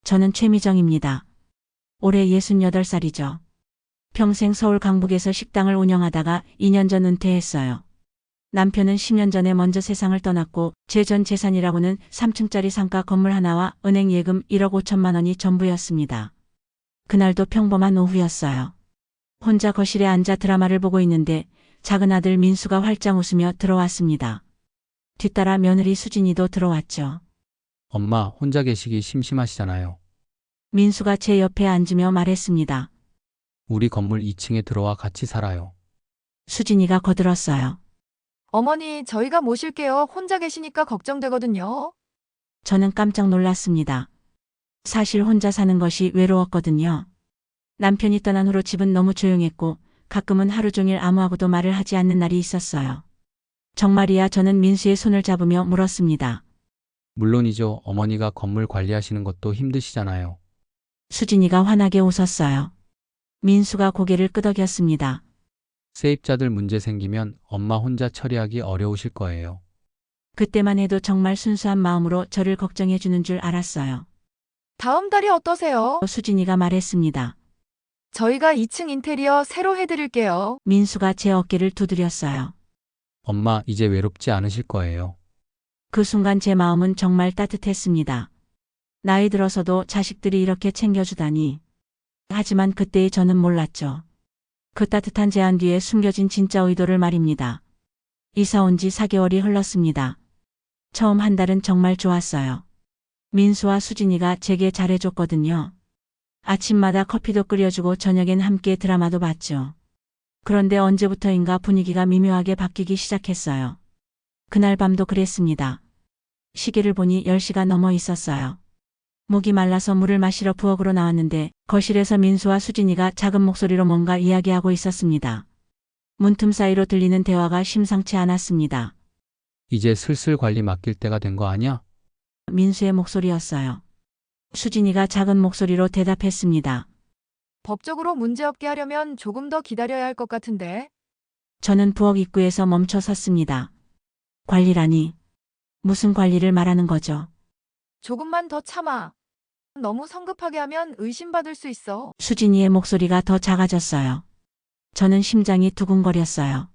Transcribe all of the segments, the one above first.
저는 최미정입니다. 올해 68살이죠. 평생 서울 강북에서 식당을 운영하다가 2년 전 은퇴했어요. 남편은 10년 전에 먼저 세상을 떠났고 제 전 재산이라고는 3층짜리 상가 건물 하나와 은행 예금 1억 5천만 원이 전부였습니다. 그날도 평범한 오후였어요. 혼자 거실에 앉아 드라마를 보고 있는데 작은 아들 민수가 활짝 웃으며 들어왔습니다. 뒤따라 며느리 수진이도 들어왔죠. 엄마 혼자 계시기 심심하시잖아요. 민수가 제 옆에 앉으며 말했습니다. 우리 건물 2층에 들어와 같이 살아요. 수진이가 거들었어요. 어머니, 저희가 모실게요. 혼자 계시니까 걱정되거든요. 저는 깜짝 놀랐습니다. 사실 혼자 사는 것이 외로웠거든요. 남편이 떠난 후로 집은 너무 조용했고 가끔은 하루 종일 아무하고도 말을 하지 않는 날이 있었어요. 정말이야? 저는 민수의 손을 잡으며 물었습니다. 물론이죠. 어머니가 건물 관리하시는 것도 힘드시잖아요. 수진이가 환하게 웃었어요. 민수가 고개를 끄덕였습니다. 세입자들 문제 생기면 엄마 혼자 처리하기 어려우실 거예요. 그때만 해도 정말 순수한 마음으로 저를 걱정해 주는 줄 알았어요. 다음 달이 어떠세요? 수진이가 말했습니다. 저희가 2층 인테리어 새로 해드릴게요. 민수가 제 어깨를 두드렸어요. 엄마 이제 외롭지 않으실 거예요. 그 순간 제 마음은 정말 따뜻했습니다. 나이 들어서도 자식들이 이렇게 챙겨주다니. 하지만 그때의 저는 몰랐죠. 그 따뜻한 제안 뒤에 숨겨진 진짜 의도를 말입니다. 이사 온 지 4개월이 흘렀습니다. 처음 한 달은 정말 좋았어요. 민수와 수진이가 제게 잘해줬거든요. 아침마다 커피도 끓여주고 저녁엔 함께 드라마도 봤죠. 그런데 언제부터인가 분위기가 미묘하게 바뀌기 시작했어요. 그날 밤도 그랬습니다. 시계를 보니 10시가 넘어 있었어요. 목이 말라서 물을 마시러 부엌으로 나왔는데 거실에서 민수와 수진이가 작은 목소리로 뭔가 이야기하고 있었습니다. 문틈 사이로 들리는 대화가 심상치 않았습니다. 이제 슬슬 관리 맡길 때가 된 거 아니야? 민수의 목소리였어요. 수진이가 작은 목소리로 대답했습니다. 법적으로 문제없게 하려면 조금 더 기다려야 할 것 같은데. 저는 부엌 입구에서 멈춰 섰습니다. 관리라니. 무슨 관리를 말하는 거죠? 조금만 더 참아. 너무 성급하게 하면 의심받을 수 있어. 수진이의 목소리가 더 작아졌어요. 저는 심장이 두근거렸어요.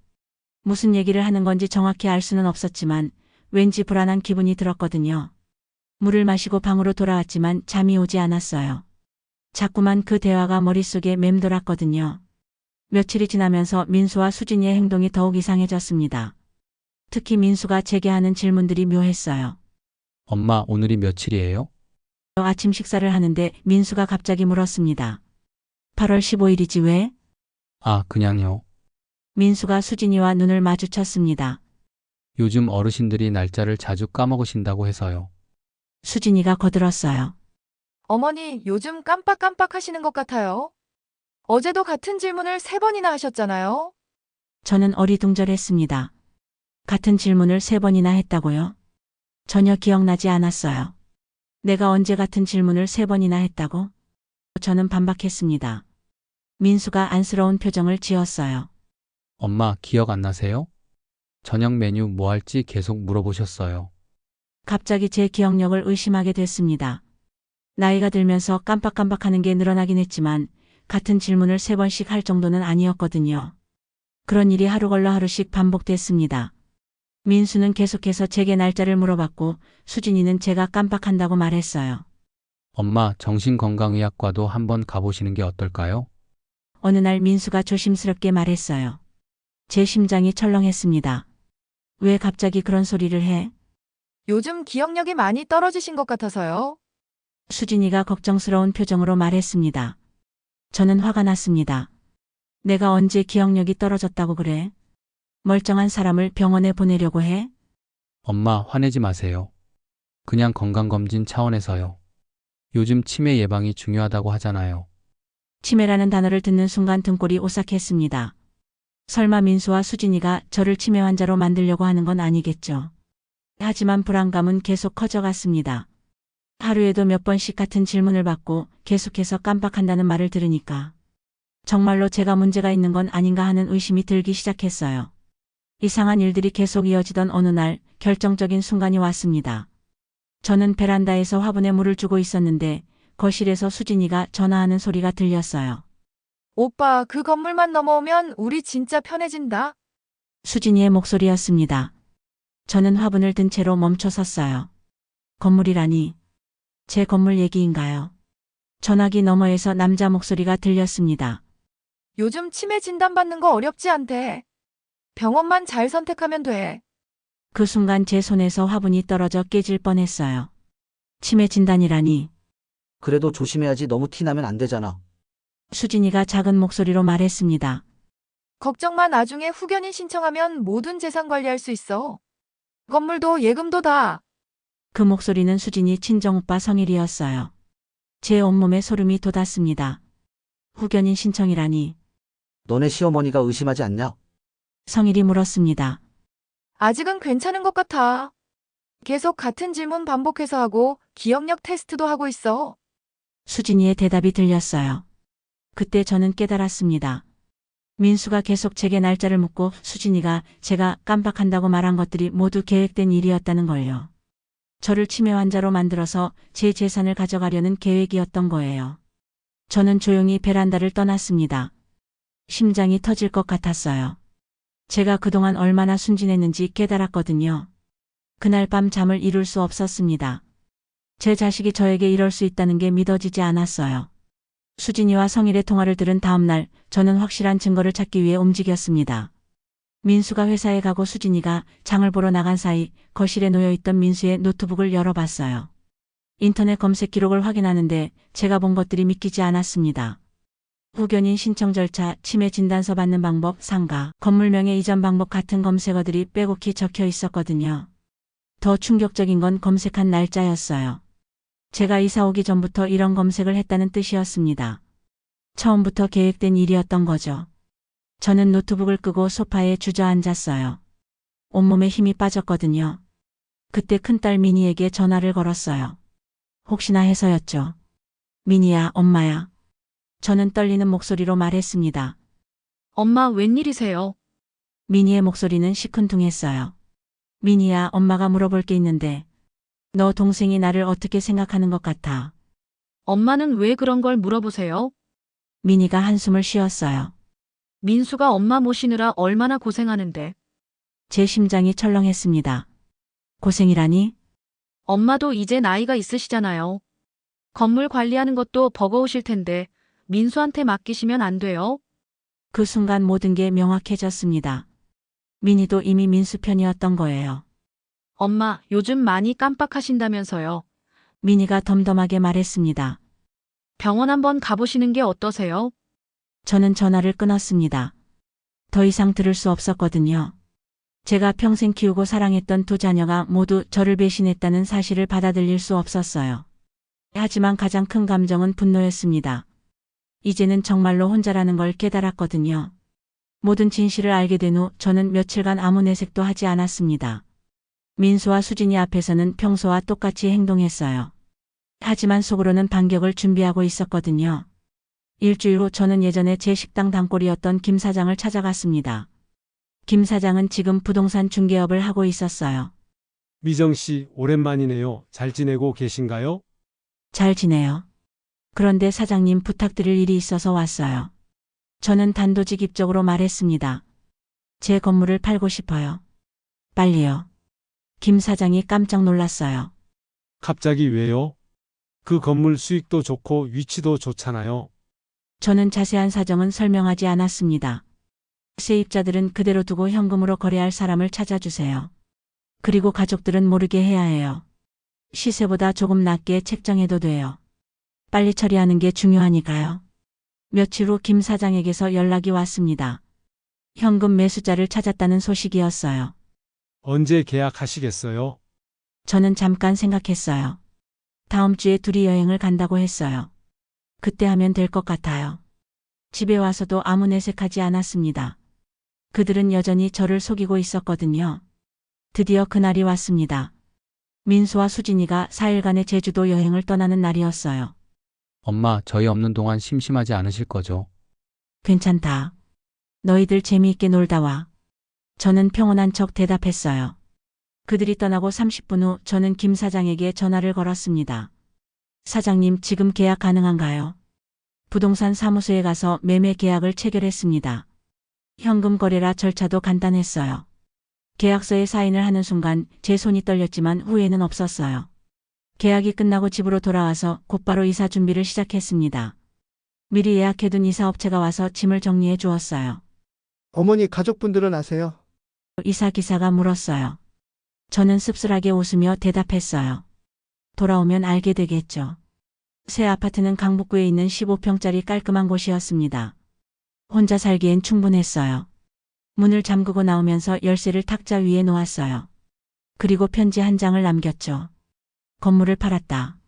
무슨 얘기를 하는 건지 정확히 알 수는 없었지만 왠지 불안한 기분이 들었거든요. 물을 마시고 방으로 돌아왔지만 잠이 오지 않았어요. 자꾸만 그 대화가 머릿속에 맴돌았거든요. 며칠이 지나면서 민수와 수진이의 행동이 더욱 이상해졌습니다. 특히 민수가 제게 하는 질문들이 묘했어요. 엄마 오늘이 며칠이에요? 아침 식사를 하는데 민수가 갑자기 물었습니다. 8월 15일이지 왜? 아 그냥요. 민수가 수진이와 눈을 마주쳤습니다. 요즘 어르신들이 날짜를 자주 까먹으신다고 해서요. 수진이가 거들었어요. 어머니, 요즘 깜빡깜빡 하시는 것 같아요. 어제도 같은 질문을 3번이나 하셨잖아요. 저는 어리둥절했습니다. 같은 질문을 3번이나 했다고요? 전혀 기억나지 않았어요. 내가 언제 같은 질문을 3번이나 했다고? 저는 반박했습니다. 민수가 안쓰러운 표정을 지었어요. 엄마 기억 안 나세요? 저녁 메뉴 뭐 할지 계속 물어보셨어요. 갑자기 제 기억력을 의심하게 됐습니다. 나이가 들면서 깜빡깜빡하는 게 늘어나긴 했지만 같은 질문을 3번씩 할 정도는 아니었거든요. 그런 일이 하루 걸러 하루씩 반복됐습니다. 민수는 계속해서 제게 날짜를 물어봤고 수진이는 제가 깜빡한다고 말했어요. 엄마 정신건강의학과도 한번 가보시는 게 어떨까요? 어느 날 민수가 조심스럽게 말했어요. 제 심장이 철렁했습니다. 왜 갑자기 그런 소리를 해? 요즘 기억력이 많이 떨어지신 것 같아서요. 수진이가 걱정스러운 표정으로 말했습니다. 저는 화가 났습니다. 내가 언제 기억력이 떨어졌다고 그래? 멀쩡한 사람을 병원에 보내려고 해? 엄마 화내지 마세요. 그냥 건강검진 차원에서요. 요즘 치매 예방이 중요하다고 하잖아요. 치매라는 단어를 듣는 순간 등골이 오싹했습니다. 설마 민수와 수진이가 저를 치매 환자로 만들려고 하는 건 아니겠죠. 하지만 불안감은 계속 커져갔습니다. 하루에도 몇 번씩 같은 질문을 받고 계속해서 깜빡한다는 말을 들으니까 정말로 제가 문제가 있는 건 아닌가 하는 의심이 들기 시작했어요. 이상한 일들이 계속 이어지던 어느 날 결정적인 순간이 왔습니다. 저는 베란다에서 화분에 물을 주고 있었는데 거실에서 수진이가 전화하는 소리가 들렸어요. 오빠, 그 건물만 넘어오면 우리 진짜 편해진다. 수진이의 목소리였습니다. 저는 화분을 든 채로 멈춰 섰어요. 건물이라니. 제 건물 얘기인가요? 전화기 너머에서 남자 목소리가 들렸습니다. 요즘 치매 진단 받는 거 어렵지 않대. 병원만 잘 선택하면 돼. 그 순간 제 손에서 화분이 떨어져 깨질 뻔했어요. 치매 진단이라니. 그래도 조심해야지. 너무 티나면 안 되잖아. 수진이가 작은 목소리로 말했습니다. 걱정 마, 나중에 후견인 신청하면 모든 재산 관리할 수 있어. 건물도 예금도 다. 그 목소리는 수진이 친정오빠 성일이었어요. 제 온몸에 소름이 돋았습니다. 후견인 신청이라니. 너네 시어머니가 의심하지 않냐? 성일이 물었습니다. 아직은 괜찮은 것 같아. 계속 같은 질문 반복해서 하고 기억력 테스트도 하고 있어. 수진이의 대답이 들렸어요. 그때 저는 깨달았습니다. 민수가 계속 제게 날짜를 묻고 수진이가 제가 깜빡한다고 말한 것들이 모두 계획된 일이었다는 걸요. 저를 치매 환자로 만들어서 제 재산을 가져가려는 계획이었던 거예요. 저는 조용히 베란다를 떠났습니다. 심장이 터질 것 같았어요. 제가 그동안 얼마나 순진했는지 깨달았거든요. 그날 밤 잠을 이룰 수 없었습니다. 제 자식이 저에게 이럴 수 있다는 게 믿어지지 않았어요. 수진이와 성일의 통화를 들은 다음 날 저는 확실한 증거를 찾기 위해 움직였습니다. 민수가 회사에 가고 수진이가 장을 보러 나간 사이 거실에 놓여있던 민수의 노트북을 열어봤어요. 인터넷 검색 기록을 확인하는데 제가 본 것들이 믿기지 않았습니다. 후견인 신청 절차, 치매 진단서 받는 방법, 상가, 건물명의 이전 방법 같은 검색어들이 빼곡히 적혀 있었거든요. 더 충격적인 건 검색한 날짜였어요. 제가 이사 오기 전부터 이런 검색을 했다는 뜻이었습니다. 처음부터 계획된 일이었던 거죠. 저는 노트북을 끄고 소파에 주저앉았어요. 온몸에 힘이 빠졌거든요. 그때 큰딸 미니에게 전화를 걸었어요. 혹시나 해서였죠. 미니야, 엄마야. 저는 떨리는 목소리로 말했습니다. 엄마, 웬일이세요? 미니의 목소리는 시큰둥했어요. 미니야, 엄마가 물어볼 게 있는데 너 동생이 나를 어떻게 생각하는 것 같아? 엄마는 왜 그런 걸 물어보세요? 미니가 한숨을 쉬었어요. 민수가 엄마 모시느라 얼마나 고생하는데. 제 심장이 철렁했습니다. 고생이라니? 엄마도 이제 나이가 있으시잖아요. 건물 관리하는 것도 버거우실 텐데 민수한테 맡기시면 안 돼요? 그 순간 모든 게 명확해졌습니다. 미니도 이미 민수 편이었던 거예요. 엄마, 요즘 많이 깜빡하신다면서요. 미니가 덤덤하게 말했습니다. 병원 한번 가보시는 게 어떠세요? 저는 전화를 끊었습니다. 더 이상 들을 수 없었거든요. 제가 평생 키우고 사랑했던 두 자녀가 모두 저를 배신했다는 사실을 받아들일 수 없었어요. 하지만 가장 큰 감정은 분노였습니다. 이제는 정말로 혼자라는 걸 깨달았거든요. 모든 진실을 알게 된 후 저는 며칠간 아무 내색도 하지 않았습니다. 민수와 수진이 앞에서는 평소와 똑같이 행동했어요. 하지만 속으로는 반격을 준비하고 있었거든요. 일주일 후 저는 예전에 제 식당 단골이었던 김 사장을 찾아갔습니다. 김 사장은 지금 부동산 중개업을 하고 있었어요. 미정 씨, 오랜만이네요. 잘 지내고 계신가요? 잘 지내요. 그런데 사장님, 부탁드릴 일이 있어서 왔어요. 저는 단도직입적으로 말했습니다. 제 건물을 팔고 싶어요. 빨리요. 김 사장이 깜짝 놀랐어요. 갑자기 왜요? 그 건물 수익도 좋고 위치도 좋잖아요. 저는 자세한 사정은 설명하지 않았습니다. 세입자들은 그대로 두고 현금으로 거래할 사람을 찾아주세요. 그리고 가족들은 모르게 해야 해요. 시세보다 조금 낮게 책정해도 돼요. 빨리 처리하는 게 중요하니까요. 며칠 후 김 사장에게서 연락이 왔습니다. 현금 매수자를 찾았다는 소식이었어요. 언제 계약하시겠어요? 저는 잠깐 생각했어요. 다음 주에 둘이 여행을 간다고 했어요. 그때 하면 될 것 같아요. 집에 와서도 아무 내색하지 않았습니다. 그들은 여전히 저를 속이고 있었거든요. 드디어 그날이 왔습니다. 민수와 수진이가 4일간의 제주도 여행을 떠나는 날이었어요. 엄마, 저희 없는 동안 심심하지 않으실 거죠? 괜찮다. 너희들 재미있게 놀다 와. 저는 평온한 척 대답했어요. 그들이 떠나고 30분 후 저는 김 사장에게 전화를 걸었습니다. 사장님, 지금 계약 가능한가요? 부동산 사무소에 가서 매매 계약을 체결했습니다. 현금 거래라 절차도 간단했어요. 계약서에 사인을 하는 순간 제 손이 떨렸지만 후회는 없었어요. 계약이 끝나고 집으로 돌아와서 곧바로 이사 준비를 시작했습니다. 미리 예약해둔 이사업체가 와서 짐을 정리해 주었어요. 어머니 가족분들은 아세요? 이사 기사가 물었어요. 저는 씁쓸하게 웃으며 대답했어요. 돌아오면 알게 되겠죠. 새 아파트는 강북구에 있는 15평짜리 깔끔한 곳이었습니다. 혼자 살기엔 충분했어요. 문을 잠그고 나오면서 열쇠를 탁자 위에 놓았어요. 그리고 편지 한 장을 남겼죠. 건물을 팔았다.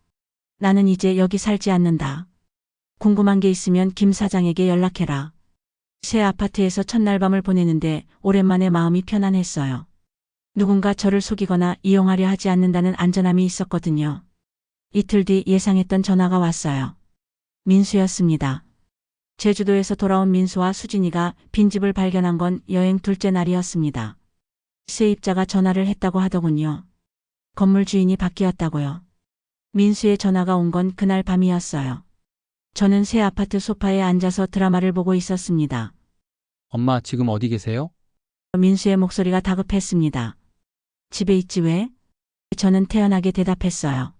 나는 이제 여기 살지 않는다. 궁금한 게 있으면 김 사장에게 연락해라. 새 아파트에서 첫날 밤을 보내는데 오랜만에 마음이 편안했어요. 누군가 저를 속이거나 이용하려 하지 않는다는 안전함이 있었거든요. 이틀 뒤 예상했던 전화가 왔어요. 민수였습니다. 제주도에서 돌아온 민수와 수진이가 빈집을 발견한 건 여행 둘째 날이었습니다. 세입자가 전화를 했다고 하더군요. 건물 주인이 바뀌었다고요. 민수의 전화가 온 건 그날 밤이었어요. 저는 새 아파트 소파에 앉아서 드라마를 보고 있었습니다. 엄마, 지금 어디 계세요? 민수의 목소리가 다급했습니다. 집에 있지 왜? 저는 태연하게 대답했어요.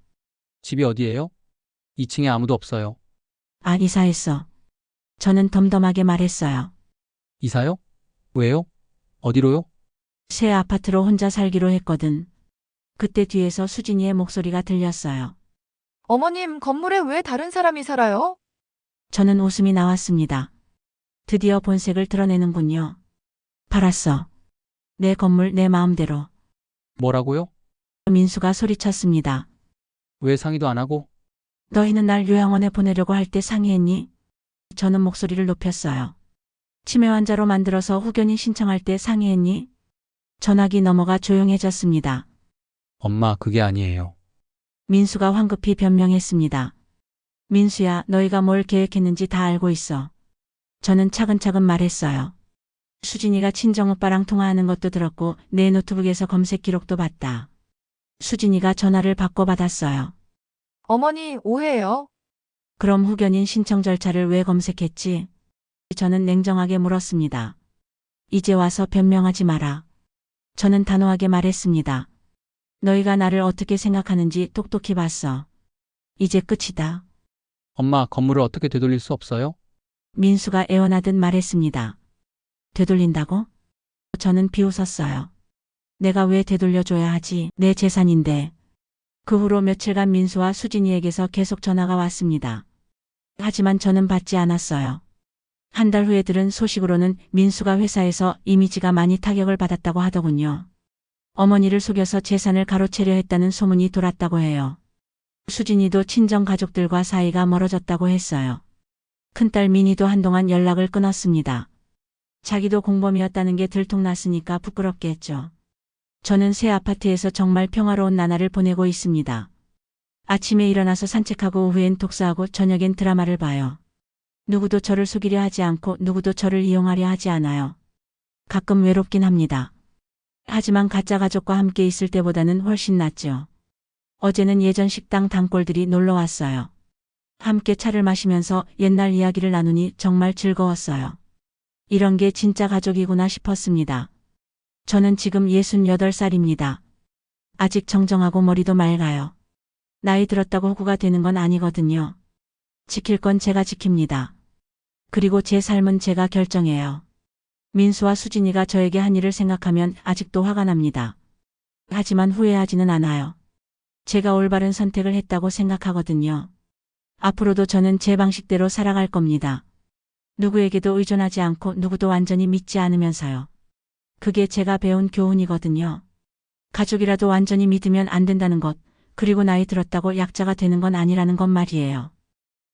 집이 어디예요? 2층에 아무도 없어요. 아, 이사했어. 저는 덤덤하게 말했어요. 이사요? 왜요? 어디로요? 새 아파트로 혼자 살기로 했거든. 그때 뒤에서 수진이의 목소리가 들렸어요. 어머님, 건물에 왜 다른 사람이 살아요? 저는 웃음이 나왔습니다. 드디어 본색을 드러내는군요. 팔았어. 내 건물 내 마음대로. 뭐라고요? 민수가 소리쳤습니다. 왜 상의도 안 하고? 너희는 날 요양원에 보내려고 할 때 상의했니? 저는 목소리를 높였어요. 치매 환자로 만들어서 후견인 신청할 때 상의했니? 전화기 넘어가 조용해졌습니다. 엄마, 그게 아니에요. 민수가 황급히 변명했습니다. 민수야, 너희가 뭘 계획했는지 다 알고 있어. 저는 차근차근 말했어요. 수진이가 친정오빠랑 통화하는 것도 들었고 내 노트북에서 검색 기록도 봤다. 수진이가 전화를 바꿔받았어요. 어머니, 오해예요. 그럼 후견인 신청 절차를 왜 검색했지? 저는 냉정하게 물었습니다. 이제 와서 변명하지 마라. 저는 단호하게 말했습니다. 너희가 나를 어떻게 생각하는지 똑똑히 봤어. 이제 끝이다. 엄마, 건물을 어떻게 되돌릴 수 없어요? 민수가 애원하듯 말했습니다. 되돌린다고? 저는 비웃었어요. 내가 왜 되돌려줘야 하지? 내 재산인데. 그 후로 며칠간 민수와 수진이에게서 계속 전화가 왔습니다. 하지만 저는 받지 않았어요. 한 달 후에 들은 소식으로는 민수가 회사에서 이미지가 많이 타격을 받았다고 하더군요. 어머니를 속여서 재산을 가로채려 했다는 소문이 돌았다고 해요. 수진이도 친정 가족들과 사이가 멀어졌다고 했어요. 큰딸 민희도 한동안 연락을 끊었습니다. 자기도 공범이었다는 게 들통났으니까 부끄럽겠죠. 저는 새 아파트에서 정말 평화로운 나날을 보내고 있습니다. 아침에 일어나서 산책하고 오후엔 독서하고 저녁엔 드라마를 봐요. 누구도 저를 속이려 하지 않고 누구도 저를 이용하려 하지 않아요. 가끔 외롭긴 합니다. 하지만 가짜 가족과 함께 있을 때보다는 훨씬 낫죠. 어제는 예전 식당 단골들이 놀러 왔어요. 함께 차를 마시면서 옛날 이야기를 나누니 정말 즐거웠어요. 이런 게 진짜 가족이구나 싶었습니다. 저는 지금 68살입니다. 아직 정정하고 머리도 맑아요. 나이 들었다고 호구가 되는 건 아니거든요. 지킬 건 제가 지킵니다. 그리고 제 삶은 제가 결정해요. 민수와 수진이가 저에게 한 일을 생각하면 아직도 화가 납니다. 하지만 후회하지는 않아요. 제가 올바른 선택을 했다고 생각하거든요. 앞으로도 저는 제 방식대로 살아갈 겁니다. 누구에게도 의존하지 않고 누구도 완전히 믿지 않으면서요. 그게 제가 배운 교훈이거든요. 가족이라도 완전히 믿으면 안 된다는 것, 그리고 나이 들었다고 약자가 되는 건 아니라는 것 말이에요.